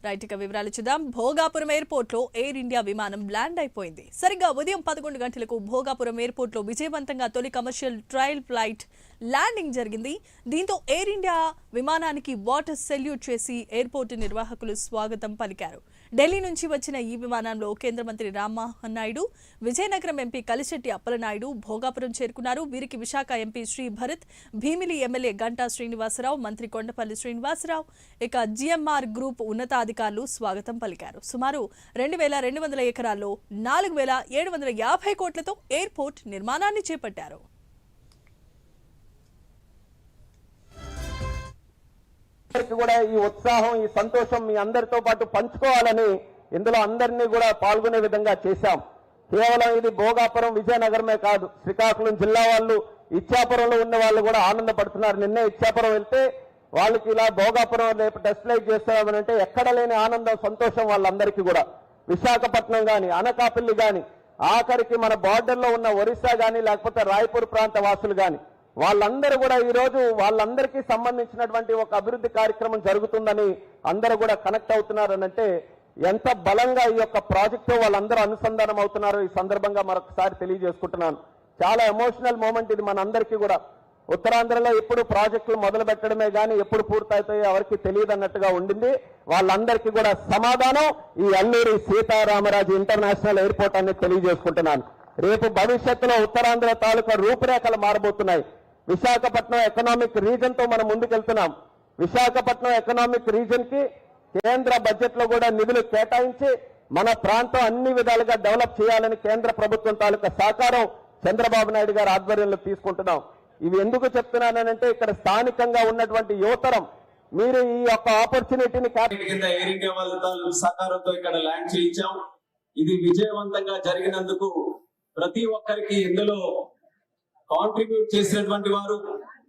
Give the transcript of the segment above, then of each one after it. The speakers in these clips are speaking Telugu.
రైట్ ఇక వివరాలు చూద్దాం. భోగాపురం ఎయిర్పోర్ట్ లో ఎయిర్ ఇండియా విమానం ల్యాండ్ అయిపోయింది. సరిగ్గా ఉదయం 11 గంటలకు భోగాపురం ఎయిర్పోర్ట్ లో విజయవంతంగా తొలి కమర్షియల్ ట్రయల్ ఫ్లైట్ ల్యాండింగ్ జరిగింది. దీంతో ఎయిర్ ఇండియా విమానానికి వాటర్ సెల్యూట్ చేసి ఎయిర్పోర్ట్ నిర్వాహకులు స్వాగతం పలికారు. ఢిల్లీ నుంచి వచ్చిన ఈ విమానంలో కేంద్ర మంత్రి రామ్మోహన్ నాయుడు, విజయనగరం ఎంపీ కలిశెట్టి అప్పలనాయుడు భోగాపురం చేరుకున్నారు. వీరికి విశాఖ ఎంపీ శ్రీ భరత్, భీమిలి ఎమ్మెల్యే గంటా శ్రీనివాసరావు, మంత్రి కొండపల్లి శ్రీనివాసరావు, ఇక జిఎంఆర్ గ్రూప్ ఉన్నతాధికారులు స్వాగతం పలికారు. సుమారు 2200 ఎకరాల్లో 4750 కోట్లతో ఎయిర్పోర్ట్ నిర్మాణాన్ని చేపట్టారు. కూడా ఈ ఉత్సాహం, ఈ సంతోషం మీ అందరితో పాటు పంచుకోవాలని ఇందులో అందరినీ కూడా పాల్గొనే విధంగా చేశాం. కేవలం ఇది భోగాపురం విజయనగరమే కాదు, శ్రీకాకుళం జిల్లా వాళ్ళు, ఇచ్చాపురంలో ఉన్న వాళ్ళు కూడా ఆనందపడుతున్నారు. నిన్నే ఇచ్చాపురం వెళ్తే వాళ్ళకి ఇలా భోగాపురం రేపు టెస్ట్ ఫ్లైట్ చేస్తామని అంటే ఎక్కడ లేని ఆనందం, సంతోషం వాళ్ళందరికీ కూడా. విశాఖపట్నం గాని, అనకాపల్లి గాని, ఆఖరికి మన బార్డర్లో ఉన్న ఒరిస్సా గాని, లేకపోతే రాయపూర్ ప్రాంత వాసులు గాని, వాళ్ళందరూ కూడా ఈ రోజు వాళ్ళందరికీ సంబంధించినటువంటి ఒక అభివృద్ధి కార్యక్రమం జరుగుతుందని అందరూ కూడా కనెక్ట్ అవుతున్నారనంటే ఎంత బలంగా ఈ యొక్క ప్రాజెక్టు వాళ్ళందరూ అనుసంధానం అవుతున్నారో ఈ సందర్భంగా మరొకసారి తెలియజేసుకుంటున్నాను. చాలా ఎమోషనల్ మూమెంట్ ఇది మనందరికీ కూడా. ఉత్తరాంధ్రలో ఎప్పుడు ప్రాజెక్టులు మొదలు పెట్టడమే కానీ ఎప్పుడు పూర్తయితాయో ఎవరికి తెలియదు అన్నట్టుగా ఉండింది. వాళ్ళందరికీ కూడా సమాధానం ఈ అల్లూరి సీతారామరాజు ఇంటర్నేషనల్ ఎయిర్పోర్ట్ అనేది తెలియజేసుకుంటున్నాను. రేపు భవిష్యత్తులో ఉత్తరాంధ్ర తాలూకా రూపురేఖలు మారబోతున్నాయి. విశాఖపట్నం ఎకనామిక్ రీజన్ తో మనం ముందుకెళ్తున్నాం. విశాఖపట్నం ఎకనామిక్ రీజన్ కి కేంద్ర బడ్జెట్ లో కూడా నిధులు కేటాయించి మన ప్రాంతం అన్ని విధాలుగా డెవలప్ చేయాలని కేంద్ర ప్రభుత్వం తాలూకా సహకారం చంద్రబాబు నాయుడు గారి ఆధ్వర్యంలో తీసుకుంటున్నాం. ఇవి ఎందుకు చెప్తున్నానంటే ఇక్కడ స్థానికంగా ఉన్నటువంటి యువతరం మీరు ఈ యొక్క ఆపర్చునిటీని ఎయిర్ ఇండియా వాళ్ళ సహకారంతో ఇక్కడ ల్యాండ్ చేయించాం. ఇది విజయవంతంగా జరిగినందుకు ప్రతి ఒక్కరికి ఇందులో కాంట్రిబ్యూట్ చేసినటువంటి వారు,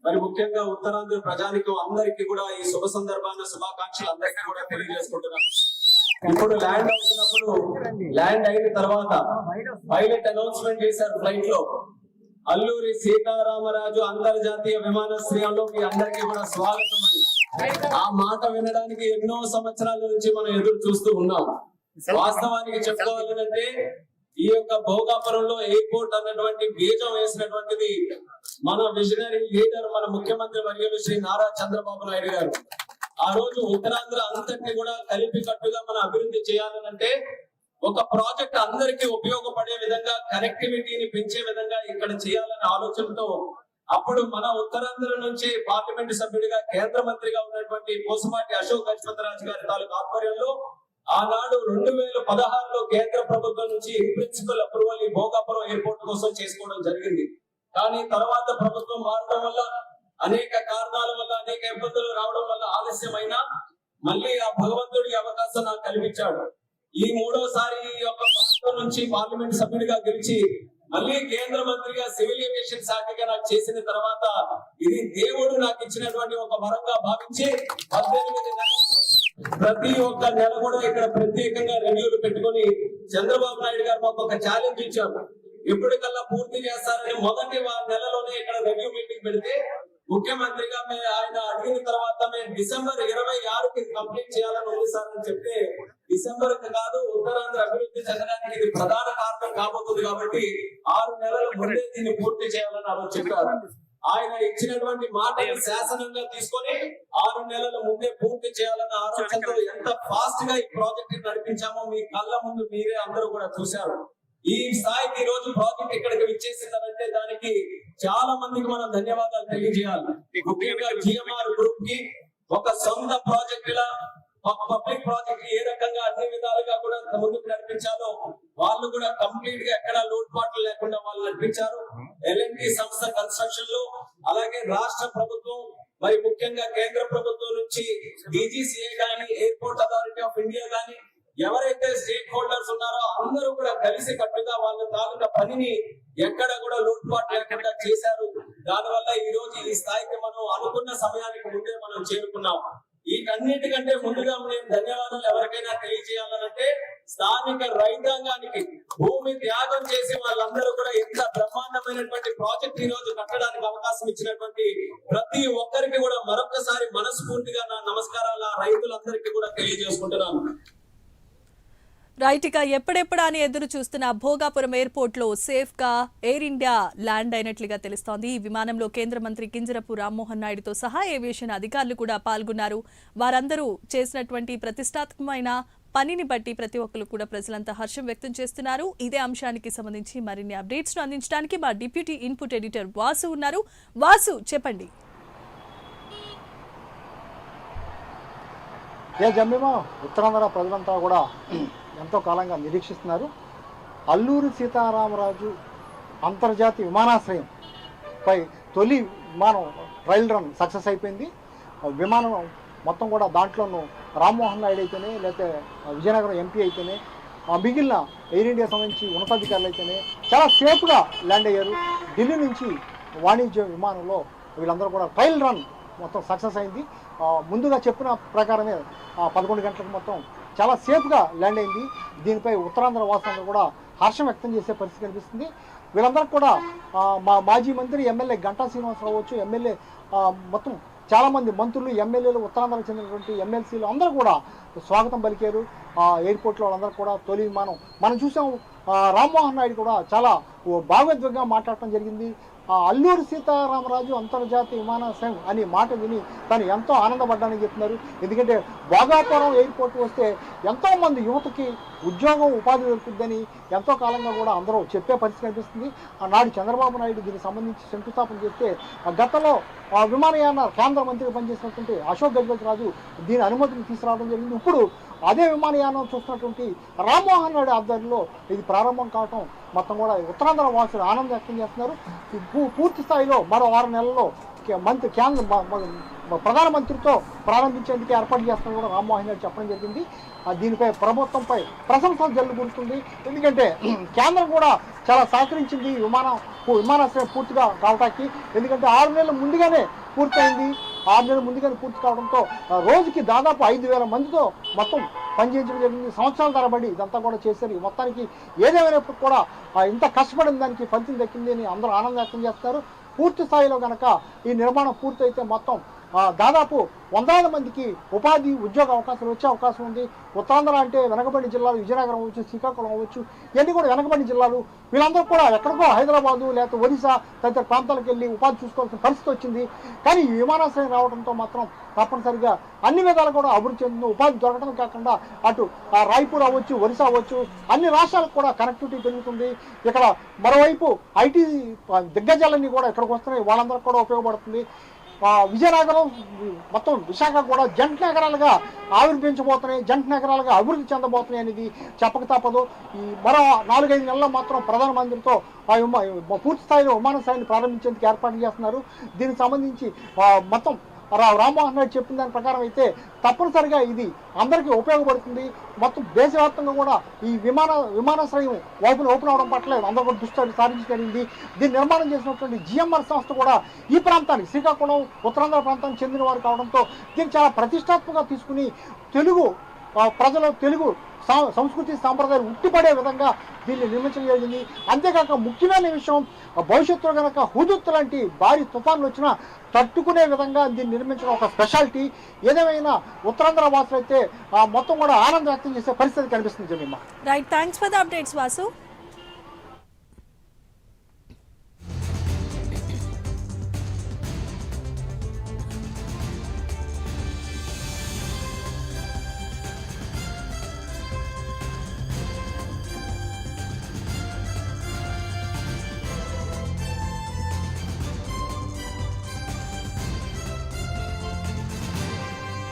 మరి ముఖ్యంగా ఉత్తరాంధ్ర ప్రజానికం అందరికీ కూడా ఈ శుభ సందర్భాన శుభాకాంక్షలు అందరికీ కూడా తెలియజేసుకుంటున్నాం. ఇప్పుడు ల్యాండ్ అవుతున్నప్పుడు, ల్యాండ్ అయిన తర్వాత పైలట్ అనౌన్స్మెంట్ చేశారు ఫ్లైట్ లో, అల్లూరి సీతారామరాజు అంతర్జాతీయ విమానాశ్రయంలో మీ అందరికీ కూడా స్వాగతం అని. ఆ మాట వినడానికి ఎన్నో సంవత్సరాల నుంచి మనం ఎదురు చూస్తూ ఉన్నాం. వాస్తవానికి చెప్పుకోవాలంటే ఈ యొక్క భోగాపురంలో ఎయిర్పోర్ట్ అన్నటువంటి బీజం వేసినటువంటిది మన విజనరీ లీడర్, మన ముఖ్యమంత్రి వర్యులు శ్రీ నారా చంద్రబాబు నాయుడు గారు. ఆ రోజు ఉత్తరాంధ్ర అంతటిని కూడా కలిపి కట్టుగా మనం అభివృద్ధి చేయాలనంటే ఒక ప్రాజెక్ట్ అందరికీ ఉపయోగపడే విధంగా, కనెక్టివిటీని పెంచే విధంగా ఇక్కడ చేయాలనే ఆలోచనతో అప్పుడు మన ఉత్తరాంధ్ర నుంచి పార్లమెంట్ సభ్యుడిగా కేంద్ర మంత్రిగా ఉన్నటువంటి పోసపాటి అశోక్ గజపతిరాజు గారి తాలూకు ఆధ్వర్యంలో ఆనాడు 2016లో కేంద్ర ప్రభుత్వం నుంచి ఇన్ ప్రిన్సిపల్ అప్రూవల్ ఈ భోగాపురం ఎయిర్పోర్ట్ కోసం చేసుకోవడం జరిగింది. కానీ తర్వాత ప్రభుత్వం మారడం వల్ల, అనేక కారణాల వల్ల, అనేక ఇబ్బందులు రావడం వల్ల ఆలస్యమైనా మళ్ళీ ఆ భగవంతుడి అవకాశం నాకు కల్పించాడు. ఈ మూడోసారి ఈ యొక్క ప్రాంతం నుంచి పార్లమెంట్ సభ్యుడిగా గెలిచి మళ్ళీ కేంద్ర మంత్రిగా సివిల్ ఏవియేషన్ శాఖగా నాకు చేసిన తర్వాత ఇది దేవుడు నాకు ఇచ్చినటువంటి ఒక వరంగా భావించి 18 నెలలు ప్రతి ఒక్క నెల కూడా ఇక్కడ ప్రత్యేకంగా రివ్యూలు పెట్టుకుని చంద్రబాబు నాయుడు గారు మాకు ఒక ఛాలెంజ్ ఇచ్చారు. ఎప్పటికల్లా పూర్తి చేస్తారని మొదటి నెలలోనే ఇక్కడ రివ్యూ మీటింగ్ పెడితే ముఖ్యమంత్రిగా ఆయన అడిగిన తర్వాత మేము డిసెంబర్ 26కి కంప్లీట్ చేయాలని ఉంది సార్ అని చెప్తే, డిసెంబర్ కాదు ఉత్తరాంధ్ర అభివృద్ధి చెందడానికి ఇది ప్రధాన కారణం కాబోతుంది కాబట్టి 6 నెలల ముందే దీన్ని పూర్తి చేయాలని ఆలోచన చెప్పారు. ఆయన ఇచ్చినటువంటి మాటని శాసనంగా తీసుకొని 6 నెలల ముందే పూర్తి చేయాలన్న ఆలోచనతో ఎంత ఫాస్ట్ గా ఈ ప్రాజెక్ట్ నడిపించామో మీ కళ్ళ ముందు మీరే అందరూ కూడా చూశారు. ఈ స్థాయికి ఈ రోజు ప్రాజెక్ట్ ఇక్కడికి విచ్చేసిందంటే దానికి చాలా మందికి మనం ధన్యవాదాలు తెలియజేయాలి. ముఖ్యంగా జిఎంఆర్ గ్రూప్ కి ఒక సొంత ప్రాజెక్ట్ లా పబ్లిక్ ప్రాజెక్ట్ ఏ రకంగా అన్ని విధాలుగా కూడా ముందుకు నడిపించాలో వాళ్ళు కూడా కంప్లీట్ గా ఎక్కడ లోటుపాట్లు లేకుండా వాళ్ళు నడిపించారు. ఎల్ఎన్టీ సంస్థ కన్స్ట్రక్షన్ లో, అలాగే రాష్ట్ర ప్రభుత్వం, మరి ముఖ్యంగా కేంద్ర ప్రభుత్వం నుంచి డీజీసీఏ గానీ, ఎయిర్పోర్ట్ అథారిటీ ఆఫ్ ఇండియా గానీ, ఎవరైతే స్టేక్ హోల్డర్స్ ఉన్నారో అందరూ కూడా కలిసి కట్టుగా వాళ్ళ తాలూకా పనిని ఎక్కడ కూడా లోటుపాటు లేకుండా చేశారు. దానివల్ల ఈ రోజు ఈ స్థాయికి మనం అనుకున్న సమయానికి ముందే మనం చేరుకున్నాం. వీటన్నిటికంటే ముందుగా నేను ధన్యవాదాలు ఎవరికైనా తెలియజేయాలంటే స్థానిక రైతాంగానికి, భూమి త్యాగం చేసి వాళ్ళందరూ కూడా ఇంత బ్రహ్మాండమైనటువంటి ప్రాజెక్ట్ ఈ రోజు కట్టడానికి అవకాశం ఇచ్చినటువంటి ప్రతి ఒక్కరికి కూడా మరొకసారి మనస్ఫూర్తిగా నా నమస్కారాలు రైతులందరికీ కూడా తెలియజేసుకుంటున్నాను. రైట్, ఇక ఎప్పుడెప్పుడా అని ఎదురు చూస్తున్న భోగాపురం ఎయిర్పోర్ట్ లో సేఫ్ గా ఎయిర్ ఇండియా ల్యాండ్ అయినట్లుగా తెలుస్తోంది. ఈ విమానంలో కేంద్ర మంత్రి కింజరపు రామ్మోహన్ నాయుడుతో సహా ఏవియేషన్ అధికారులు కూడా పాల్గొన్నారు. వారందరూ చేసినటువంటి ప్రతిష్టాత్మకమైన పనిని బట్టి ప్రతి ఒక్కరు కూడా ప్రజలంతా హర్షం వ్యక్తం చేస్తున్నారు. ఇదే అంశానికి సంబంధించి మరిన్ని అప్డేట్స్ ను అందించడానికి మా డిప్యూటీ ఇన్పుట్ ఎడిటర్ వాసు ఉన్నారు. వాసు, చెప్పండి. ఉత్తరాంధ్ర ప్రజలంతా కూడా ఎంతో కాలంగా నిరీక్షిస్తున్నారు. అల్లూరి సీతారామరాజు అంతర్జాతీయ విమానాశ్రయం పై తొలి విమానం ట్రయల్ రన్ సక్సెస్ అయిపోయింది. విమానం మొత్తం కూడా దాంట్లోనూ రామ్మోహన్ నాయుడు అయితేనే, లేకపోతే విజయనగరం ఎంపీ అయితేనే, మిగిలిన ఎయిర్ ఇండియా సంబంధించి ఉన్నతాధికారులు అయితేనే చాలా సేఫ్గా ల్యాండ్ అయ్యారు. ఢిల్లీ నుంచి వాణిజ్య విమానంలో వీళ్ళందరూ కూడా ట్రయల్ రన్ మొత్తం సక్సెస్ అయింది. ముందుగా చెప్పిన ప్రకారమే 11 గంటలకు మొత్తం చాలా సేఫ్గా ల్యాండ్ అయింది. దీనిపై ఉత్తరాంధ్ర వాసులందరూ కూడా హర్షం వ్యక్తం చేసే పరిస్థితి కనిపిస్తుంది. వీళ్ళందరికీ కూడా మా మాజీ మంత్రి ఎమ్మెల్యే గంటా శ్రీనివాసరావు అవ్వచ్చు, ఎమ్మెల్యే మొత్తం చాలామంది మంత్రులు, ఎమ్మెల్యేలు, ఉత్తరాంధ్రకు చెందినటువంటి ఎమ్మెల్సీలు అందరూ కూడా స్వాగతం పలికారు. ఎయిర్పోర్ట్లో వాళ్ళందరూ కూడా తొలి విమానం మనం చూసాం. రామ్మోహన్ నాయుడు కూడా చాలా భావోద్వేగంగా మాట్లాడటం జరిగింది. అల్లూరి సీతారామరాజు అంతర్జాతీయ విమానాశ్రయం అని మాట విని తను ఎంతో ఆనందపడ్డానని చెప్తున్నారు. ఎందుకంటే భోగాపురం ఎయిర్పోర్ట్ వస్తే ఎంతోమంది యువతకి ఉద్యోగం, ఉపాధి దొరుకుతుందని ఎంతో కాలంగా కూడా అందరూ చెప్పే పరిస్థితి కనిపిస్తుంది. నాడు చంద్రబాబు నాయుడు దీనికి సంబంధించి శంకుస్థాపన చేస్తే గతంలో విమానయాన కేంద్ర మంత్రిగా పనిచేసినటువంటి అశోక్ గజపతి రాజు దీని అనుమతిని తీసుకురావడం జరిగింది. ఇప్పుడు అదే విమానయానం చూస్తున్నటువంటి రామ్మోహన్ నాయుడు ఆధ్వర్యంలో ఇది ప్రారంభం కావటం మొత్తం కూడా ఉత్తరాంధ్ర వాసులు ఆనందం వ్యక్తం చేస్తున్నారు. పూర్తి స్థాయిలో మరో 6 నెలల్లో ప్రధానమంత్రితో ప్రారంభించేందుకు ఏర్పాటు చేస్తామని కూడా రామ్మోహన్ నాయుడు చెప్పడం జరిగింది. దీనిపై ప్రభుత్వంపై ప్రశంసలు జల్లుకుంటుంది. ఎందుకంటే కేంద్రం కూడా చాలా సహకరించింది విమానాశ్రయం పూర్తిగా కావటానికి. ఎందుకంటే 6 నెలల ముందుగానే పూర్తయింది. 6 నెలల ముందుగానే పూర్తి కావడంతో రోజుకి దాదాపు 5,000 మందితో మొత్తం పనిచేయించడం జరిగింది. సంవత్సరాల తరబడి ఇదంతా కూడా చేశారు. మొత్తానికి ఏదేమైనప్పుడు కూడా ఇంత కష్టపడిన దానికి ఫలితం దక్కింది అని అందరూ ఆనందం వ్యక్తం చేస్తారు. పూర్తి స్థాయిలో కనుక ఈ నిర్మాణం పూర్తయితే మొత్తం దాదాపు 100,000 మందికి ఉపాధి, ఉద్యోగ అవకాశాలు వచ్చే అవకాశం ఉంది. ఉత్తరాంధ్ర అంటే వెనకబడిన జిల్లాలు, విజయనగరం అవ్వచ్చు, శ్రీకాకుళం అవ్వచ్చు, ఇవన్నీ కూడా వెనకబడిన జిల్లాలు. వీళ్ళందరూ కూడా ఎక్కడికో హైదరాబాదు లేకపోతే ఒరిస్సా తదితర ప్రాంతాలకు వెళ్ళి ఉపాధి చూసుకోవాల్సిన పరిస్థితి వచ్చింది. కానీ ఈ విమానాశ్రయం రావడంతో మాత్రం తప్పనిసరిగా అన్ని విధాలు కూడా అభివృద్ధి చెందుతుంది. ఉపాధి దొరకడం కాకుండా అటు రాయ్పూర్ అవ్వచ్చు, ఒరిస్సా అవ్వచ్చు, అన్ని రాష్ట్రాలకు కూడా కనెక్టివిటీ పెరుగుతుంది. ఇక్కడ మరోవైపు ఐటీ దిగ్గజాలన్నీ కూడా ఇక్కడికి వస్తున్నాయి. వాళ్ళందరికీ కూడా ఉపయోగపడుతుంది. విజయనగరం మొత్తం విశాఖ కూడా జంట నగరాలుగా ఆవిర్భించబోతున్నాయి, జంట నగరాలుగా అభివృద్ధి చెందబోతున్నాయి అనేది చెప్పక తప్పదు. ఈ మరో 4-5 నెలల్లో మాత్రం ప్రధానమంత్రితో పూర్తి స్థాయిలో విమానాశ్రయాన్ని ప్రారంభించేందుకు ఏర్పాటు చేస్తున్నారు. దీనికి సంబంధించి మొత్తం రామ్మోహన్ నాయుడు చెప్పిన దాని ప్రకారం అయితే తప్పనిసరిగా ఇది అందరికీ ఉపయోగపడుతుంది. మొత్తం దేశవ్యాప్తంగా కూడా ఈ విమానాశ్రయం ఓపెన్ అవడం పట్ల అందరూ కూడా దృష్టి సారించగలిగింది. దీన్ని నిర్మాణం చేసినటువంటి జిఎంఆర్ సంస్థ కూడా ఈ ప్రాంతానికి, శ్రీకాకుళం, ఉత్తరాంధ్ర ప్రాంతానికి చెందిన వారు కావడంతో దీన్ని చాలా ప్రతిష్టాత్మకంగా తీసుకుని తెలుగు ప్రజలు, తెలుగు సంస్కృతి సాంప్రదాయాలు ఉట్టిపడే విధంగా దీన్ని నిర్మించడం జరిగింది. అంతేకాక ముఖ్యమైన విషయం, భవిష్యత్తులో కనుక హుదూత్ లాంటి భారీ తుఫాన్లు వచ్చినా తట్టుకునే విధంగా దీన్ని నిర్మించడం ఒక స్పెషాలిటీ. ఏదేమైనా ఉత్తరాంధ్ర వాసులు అయితే మొత్తం కూడా ఆనందం వ్యక్తం చేసే పరిస్థితి కనిపిస్తుంది. Right, thanks for the updates Vasu.